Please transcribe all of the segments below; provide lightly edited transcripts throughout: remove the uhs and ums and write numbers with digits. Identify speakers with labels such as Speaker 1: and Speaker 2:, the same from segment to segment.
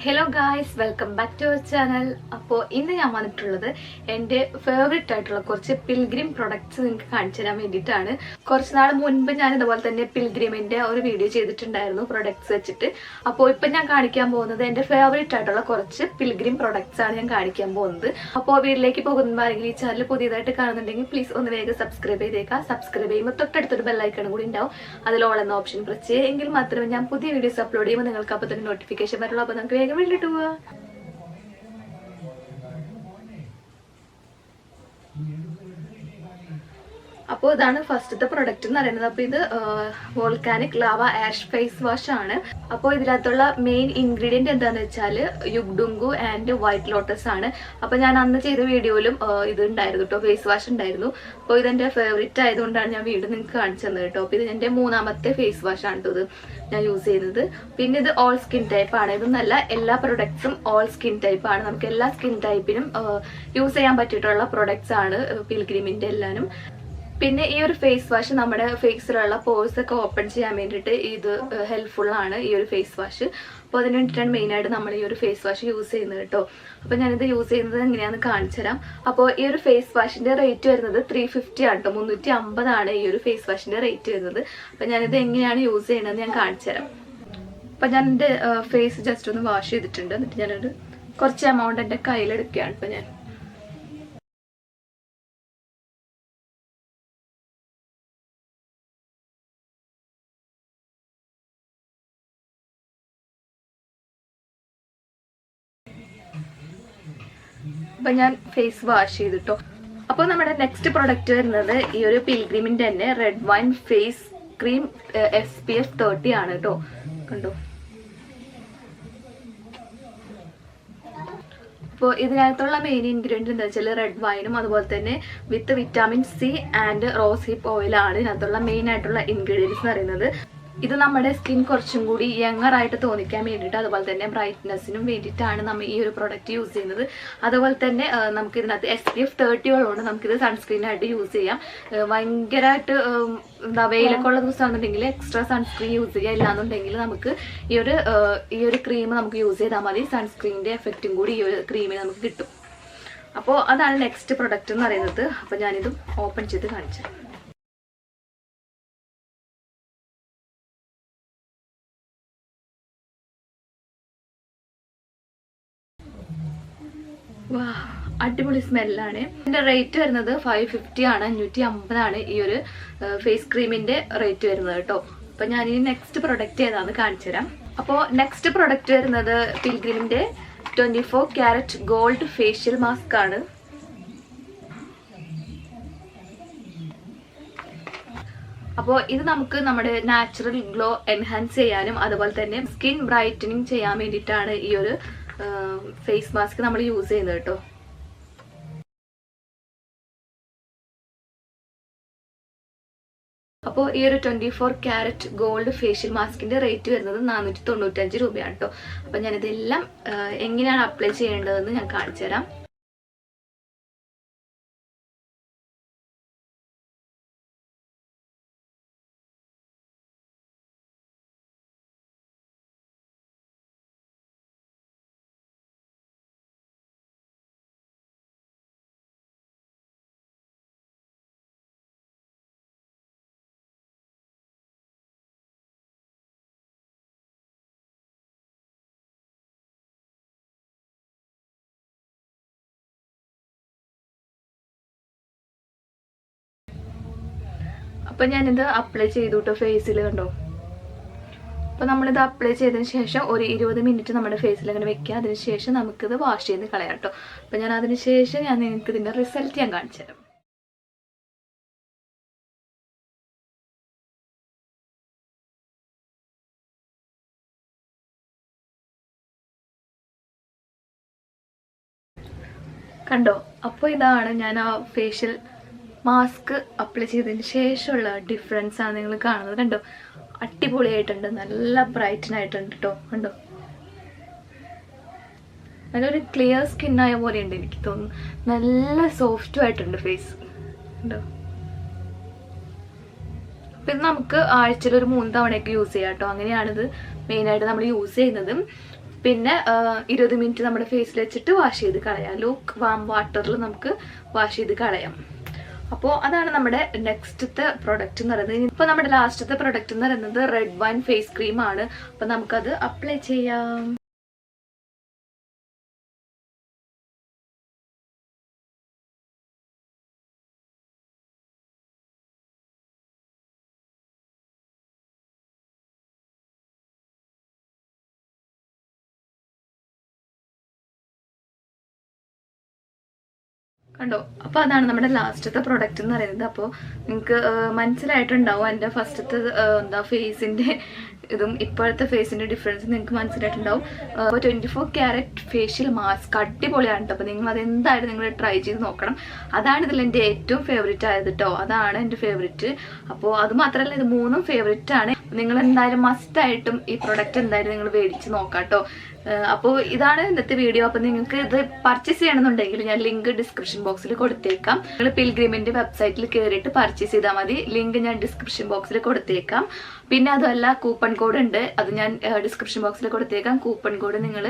Speaker 1: Hello guys, welcome back to our channel. അപ്പോൾ ഇന്ന് ഞാൻ വന്നിട്ടുള്ളത് എൻ്റെ ഫേവറേറ്റ് ആയിട്ടുള്ള കുറച്ച് പിൽഗ്രിം പ്രൊഡക്ട്സ് നിങ്ങൾക്ക് കാണിച്ചു തരാൻ വേണ്ടിയിട്ടാണ്. കുറച്ച് നാൾ മുൻപ് ഞാൻ ഇതുപോലെ തന്നെ പിൽഗ്രിമിൻ്റെ ഒരു വീഡിയോ ചെയ്തിട്ടുണ്ടായിരുന്നു പ്രൊഡക്ട്സ് വെച്ചിട്ട്. അപ്പോൾ ഇപ്പം ഞാൻ കാണിക്കാൻ പോകുന്നത് എൻ്റെ ഫേവറേറ്റ് ആയിട്ടുള്ള കുറച്ച് പിൽഗ്രിം പ്രൊഡക്ട്സ് ആണ് ഞാൻ കാണിക്കാൻ പോകുന്നത്. അപ്പോൾ വീട്ടിലേക്ക് പോകുമ്പോൾ ആരെങ്കിലും ഈ ചാനൽ പുതിയതായിട്ട് കാണുന്നുണ്ടെങ്കിൽ പ്ലീസ് ഒന്ന് വേഗം സബ്സ്ക്രൈബ് ചെയ്തേക്കാം. സബ്സ്ക്രൈബ് ചെയ്യുമ്പോൾ തൊട്ടടുത്തൊരു ബെല്ലൈക്കൺ കൂടി ഉണ്ടാവും. അതിൽ ഓൾ എന്ന ഓപ്ഷൻ പ്രസ് ചെയ്യുക, എങ്കിൽ മാത്രമേ ഞാൻ പുതിയ വീഡിയോസ് അപ്ലോഡ് ചെയ്യുമ്പോൾ നിങ്ങൾക്ക് അപ്പോൾ തന്നെ നോട്ടിഫിക്കേഷൻ വരുള്ളൂ. അപ്പോൾ നമുക്ക് വേഗം വീട്ടിലിട്ട് പോവാ. അപ്പോൾ ഇതാണ് ഫസ്റ്റത്തെ പ്രൊഡക്റ്റ് എന്ന് പറയുന്നത്. അപ്പോൾ ഇത് volcanic lava ash face wash ആണ്. അപ്പോൾ ഇതിനകത്തുള്ള മെയിൻ ഇൻഗ്രീഡിയൻറ്റ് എന്താണെന്ന് വെച്ചാൽ യുഗ്ഡുങ്കു ആൻഡ് വൈറ്റ് ലോട്ടസ് ആണ്. അപ്പോൾ ഞാൻ അന്ന് ചെയ്ത വീഡിയോയിലും ഇത് ഉണ്ടായിരുന്നു കേട്ടോ, ഫേസ് വാഷ് ഉണ്ടായിരുന്നു. അപ്പോൾ ഇതെൻ്റെ ഫേവറേറ്റ് ആയതുകൊണ്ടാണ് ഞാൻ വീണ്ടും നിങ്ങൾക്ക് കാണിച്ചു തന്നത് കേട്ടോ. അപ്പോൾ ഇത് എൻ്റെ മൂന്നാമത്തെ ഫേസ് വാഷ് ആണ് കേട്ടോ ഇത് ഞാൻ യൂസ് ചെയ്യുന്നത്. പിന്നെ ഇത് ഓൾ സ്കിൻ ടൈപ്പ് ആണ്. ഇതൊന്നല്ല, എല്ലാ പ്രൊഡക്ട്സും ഓൾ സ്കിൻ ടൈപ്പ് ആണ്. നമുക്ക് എല്ലാ സ്കിൻ ടൈപ്പിനും യൂസ് ചെയ്യാൻ പറ്റിയിട്ടുള്ള പ്രൊഡക്ട്സ് ആണ് പിൽഗ്രിമിൻ്റെ എല്ലാനും. പിന്നെ ഈ ഒരു ഫേസ് വാഷ് നമ്മുടെ ഫേസിലുള്ള പോഴ്സ് ഒക്കെ ഓപ്പൺ ചെയ്യാൻ വേണ്ടിയിട്ട് ഇത് ഹെൽപ്ഫുൾ ആണ്, ഈ ഒരു ഫേസ് വാഷ്. അപ്പോൾ അതിന് വേണ്ടിയിട്ടാണ് മെയിനായിട്ട് നമ്മൾ ഈ ഒരു ഫേസ് വാഷ് യൂസ് ചെയ്യുന്നത് കേട്ടോ. അപ്പോൾ ഞാനിത് യൂസ് ചെയ്യുന്നത് എങ്ങനെയാണെന്ന് കാണിച്ചു തരാം. അപ്പോൾ ഈ ഒരു ഫേസ് വാഷിൻ്റെ റേറ്റ് വരുന്നത് 350 ആണ് കേട്ടോ. 350 ആണ് ഈ ഒരു ഫേസ് വാഷിൻ്റെ റേറ്റ് വരുന്നത്. അപ്പോൾ ഞാനിത് എങ്ങനെയാണ് യൂസ് ചെയ്യുന്നതെന്ന് ഞാൻ കാണിച്ചു തരാം. അപ്പോൾ ഞാൻ എൻ്റെ ഫേസ് ജസ്റ്റ് ഒന്ന് വാഷ് ചെയ്തിട്ടുണ്ട്. എന്നിട്ട് ഞാനൊരു കുറച്ച് എമൗണ്ട് എൻ്റെ കയ്യിലെടുക്കുകയാണ് ഇപ്പോൾ ഞാൻ. അപ്പം ഞാൻ ഫേസ് വാഷ് ചെയ്തിട്ടോ. അപ്പോൾ നമ്മുടെ നെക്സ്റ്റ് പ്രൊഡക്റ്റ് വരുന്നത് ഈ ഒരു പിൽഗ്രിമിൻ്റെ തന്നെ red wine face cream SPF 30 ആണ് കേട്ടോ. കണ്ടോ, അപ്പോൾ ഇതിനകത്തുള്ള മെയിൻ ഇൻഗ്രീഡിയൻറ്റ് എന്താ വെച്ചാൽ റെഡ് വൈനും അതുപോലെ തന്നെ വിത്ത് vitamin C and rose hip ഓയിലാണ് ഇതിനകത്തുള്ള മെയിൻ ആയിട്ടുള്ള ഇൻഗ്രീഡിയൻസ് എന്ന് പറയുന്നത്. ഇത് നമ്മുടെ സ്കിൻ കുറച്ചും കൂടി യങ്ങറായിട്ട് തോന്നിക്കാൻ വേണ്ടിയിട്ട് അതുപോലെ തന്നെ ബ്രൈറ്റ്നെസ്സിനും വേണ്ടിയിട്ടാണ് നമ്മൾ ഈ ഒരു പ്രൊഡക്റ്റ് യൂസ് ചെയ്യുന്നത്. അതുപോലെ തന്നെ നമുക്ക് ഇതിനകത്ത് SPF 30 ഉള്ളതുകൊണ്ട് നമുക്കിത് സൺസ്ക്രീനായിട്ട് യൂസ് ചെയ്യാം. ഭയങ്കരമായിട്ട് എന്താ വെയിലൊക്കെ ഉള്ള ദിവസമാണെന്നുണ്ടെങ്കിൽ എക്സ്ട്രാ സൺസ്ക്രീൻ യൂസ് ചെയ്യുക. ഇല്ലാന്നുണ്ടെങ്കിൽ നമുക്ക് ഈ ഒരു ക്രീം നമുക്ക് യൂസ് ചെയ്താൽ മതി. സൺസ്ക്രീനിൻ്റെ എഫക്റ്റും കൂടി ഈ ഒരു ക്രീമിന് നമുക്ക് കിട്ടും. അപ്പോൾ അതാണ് നെക്സ്റ്റ് പ്രൊഡക്റ്റ് എന്ന് പറയുന്നത്. അപ്പോൾ ഞാനിതും ഓപ്പൺ ചെയ്ത് കാണിച്ചു. വാ, അടിപൊളി സ്മെല്ലാണ്. ഇതിൻ്റെ റേറ്റ് വരുന്നത് 550 ആണ്, 550 ആണ് ഈ ഒരു ഫേസ് ക്രീമിൻ്റെ റേറ്റ് വരുന്നത് കേട്ടോ. അപ്പം ഞാൻ ഈ നെക്സ്റ്റ് പ്രൊഡക്റ്റ് ഏതാണെന്ന് കാണിച്ചു തരാം. അപ്പോൾ നെക്സ്റ്റ് പ്രൊഡക്റ്റ് വരുന്നത് പിൽഗ്രിമിൻ്റെ 24 ക്യാരറ്റ് ഗോൾഡ് ഫേഷ്യൽ മാസ്ക് ആണ്. അപ്പോൾ ഇത് നമുക്ക് നമ്മുടെ നാച്ചുറൽ ഗ്ലോ എൻഹാൻസ് ചെയ്യാനും അതുപോലെ തന്നെ സ്കിൻ ബ്രൈറ്റനിങ് ചെയ്യാൻ വേണ്ടിയിട്ടാണ് ഈ ഒരു ഫേസ് മാസ്ക് നമ്മൾ യൂസ് ചെയ്യുന്നത് കേട്ടോ. അപ്പോൾ ഈ ഒരു 24 ക്യാരറ്റ് ഗോൾഡ് ഫേഷ്യൽ മാസ്കിൻ്റെ റേറ്റ് വരുന്നത് 495 രൂപയാണ് കേട്ടോ. അപ്പോൾ ഞാനിതെല്ലാം എങ്ങനെയാണ് അപ്ലൈ ചെയ്യേണ്ടതെന്ന് ഞാൻ കാണിച്ചു തരാം. അപ്പം ഞാനിത് അപ്ലൈ ചെയ്തു കേട്ടോ ഫേസിൽ. കണ്ടോ, അപ്പോൾ നമ്മളിത് അപ്ലൈ ചെയ്തതിന് ശേഷം ഒരു 20 മിനിറ്റ് നമ്മുടെ ഫേസിൽ അങ്ങനെ വെക്കുക. അതിന് ശേഷം നമുക്കിത് വാഷ് ചെയ്ത് കളയാം കേട്ടോ. അപ്പം ഞാൻ അതിന് ശേഷം നിങ്ങൾക്ക് ഇതിൻ്റെ റിസൾട്ട് ഞാൻ കാണിച്ചു തരാം. കണ്ടോ, അപ്പോൾ ഇതാണ് ഞാൻ ആ ഫേഷ്യൽ മാസ്ക് അപ്ലൈ ചെയ്തതിന് ശേഷമുള്ള ഡിഫറൻസ് ആണ് നിങ്ങൾ കാണുന്നത്. കണ്ടോ, അടിപൊളിയായിട്ടുണ്ട്, നല്ല ബ്രൈറ്റനായിട്ടുണ്ട് കേട്ടോ. കണ്ടോ, നല്ലൊരു ക്ലിയർ സ്കിന്നായ പോലെയുണ്ട് എനിക്ക് തോന്നുന്നു. നല്ല സോഫ്റ്റും ആയിട്ടുണ്ട് ഫേസ്. കണ്ടോ, അപ്പം ഇത് നമുക്ക് ആഴ്ചയിൽ ഒരു 3 തവണയൊക്കെ യൂസ് ചെയ്യാം കേട്ടോ. അങ്ങനെയാണിത് മെയിനായിട്ട് നമ്മൾ യൂസ് ചെയ്യുന്നത്. പിന്നെ 20 മിനിറ്റ് നമ്മുടെ ഫേസിൽ വെച്ചിട്ട് വാഷ് ചെയ്ത് കളയാം. ലൂക്ക് വാം വാട്ടറിൽ നമുക്ക് വാഷ് ചെയ്ത് കളയാം. അപ്പോൾ അതാണ് നമ്മുടെ നെക്സ്റ്റത്തെ പ്രൊഡക്റ്റ് എന്ന് പറയുന്നത്. ഇപ്പോൾ നമ്മുടെ ലാസ്റ്റത്തെ പ്രൊഡക്റ്റ് എന്ന് പറയുന്നത് റെഡ് വൈൻ ഫേസ് ക്രീം ആണ്. അപ്പോൾ നമുക്കത് അപ്ലൈ ചെയ്യാം. കണ്ടോ? അപ്പോൾ അതാണ് നമ്മുടെ ലാസ്റ്റത്തെ പ്രൊഡക്റ്റ് എന്ന് പറയുന്നത്. അപ്പോൾ നിങ്ങൾക്ക് മനസ്സിലായിട്ടുണ്ടാവും എൻ്റെ ഫസ്റ്റത്തെ ഫേസിൻ്റെ ഇതും ഇപ്പോഴത്തെ ഫേസിൻ്റെ ഡിഫറൻസ് നിങ്ങൾക്ക് മനസ്സിലായിട്ടുണ്ടാവും. അപ്പോൾ 24 ക്യാരറ്റ് ഫേഷ്യൽ മാസ്ക് അടിപൊളിയാണ് കേട്ടോ. അപ്പോൾ നിങ്ങൾ അതെന്തായാലും നിങ്ങൾ ട്രൈ ചെയ്ത് നോക്കണം. അതാണ് ഇതിൽ എൻ്റെ ഏറ്റവും ഫേവറേറ്റ് ആയത് കേട്ടോ. അതാണ് എൻ്റെ ഫേവറേറ്റ്. അപ്പോൾ അത് മാത്രമല്ല, ഇത് 3ഉം ഫേവറേറ്റ് ആണ്. നിങ്ങൾ എന്തായാലും മസ്റ്റായിട്ടും ഈ പ്രൊഡക്റ്റ് എന്തായാലും നിങ്ങൾ മേടിച്ച് നോക്കാം കേട്ടോ. അപ്പോൾ ഇതാണ് ഇന്നത്തെ വീഡിയോ. അപ്പോൾ നിങ്ങൾക്ക് ഇത് പർച്ചേസ് ചെയ്യണമെന്നുണ്ടെങ്കിൽ ഞാൻ ലിങ്ക് ഡിസ്ക്രിപ്ഷൻ ബോക്സിൽ കൊടുത്തേക്കാം. നിങ്ങൾ പിൽഗ്രിമിൻ്റെ വെബ്സൈറ്റിൽ കയറിയിട്ട് പർച്ചേസ് ചെയ്താൽ മതി. ലിങ്ക് ഞാൻ ഡിസ്ക്രിപ്ഷൻ ബോക്സിൽ കൊടുത്തേക്കാം. പിന്നെ അതുമല്ല, കൂപ്പൺ കോഡ് ഉണ്ട്, അത് ഞാൻ ഡിസ്ക്രിപ്ഷൻ ബോക്സിൽ കൊടുത്തേക്കാം. കൂപ്പൺ കോഡ് നിങ്ങൾ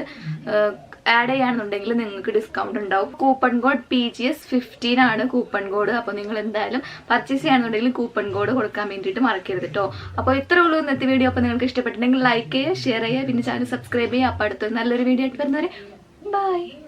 Speaker 1: ആഡ് ചെയ്യുകയാണെന്നുണ്ടെങ്കിൽ നിങ്ങൾക്ക് ഡിസ്കൗണ്ട് ഉണ്ടാവും. കൂപ്പൺ കോഡ് PGS15 ആണ് കൂപ്പൺ കോഡ്. അപ്പോൾ നിങ്ങൾ എന്തായാലും പർച്ചേസ് ചെയ്യുകയാണെന്നുണ്ടെങ്കിൽ കൂപ്പൺ കോഡ് കൊടുക്കാൻ വേണ്ടിയിട്ട് മറക്കരുത് കേട്ടോ. അപ്പോൾ ഇത്രേ ഉള്ളൂ ഇന്നത്തെ വീഡിയോ. അപ്പോൾ നിങ്ങൾക്ക് ഇഷ്ടപ്പെട്ടിട്ടുണ്ടെങ്കിൽ ലൈക്ക് ചെയ്യുക, ഷെയർ ചെയ്യുക, പിന്നെ ചാനൽ സബ്സ്ക്രൈബ് ചെയ്യുക. അപ്പോൾ അടുത്തൊരു നല്ലൊരു വീഡിയോ ആയിട്ട് വരുന്നവരെ ബൈ.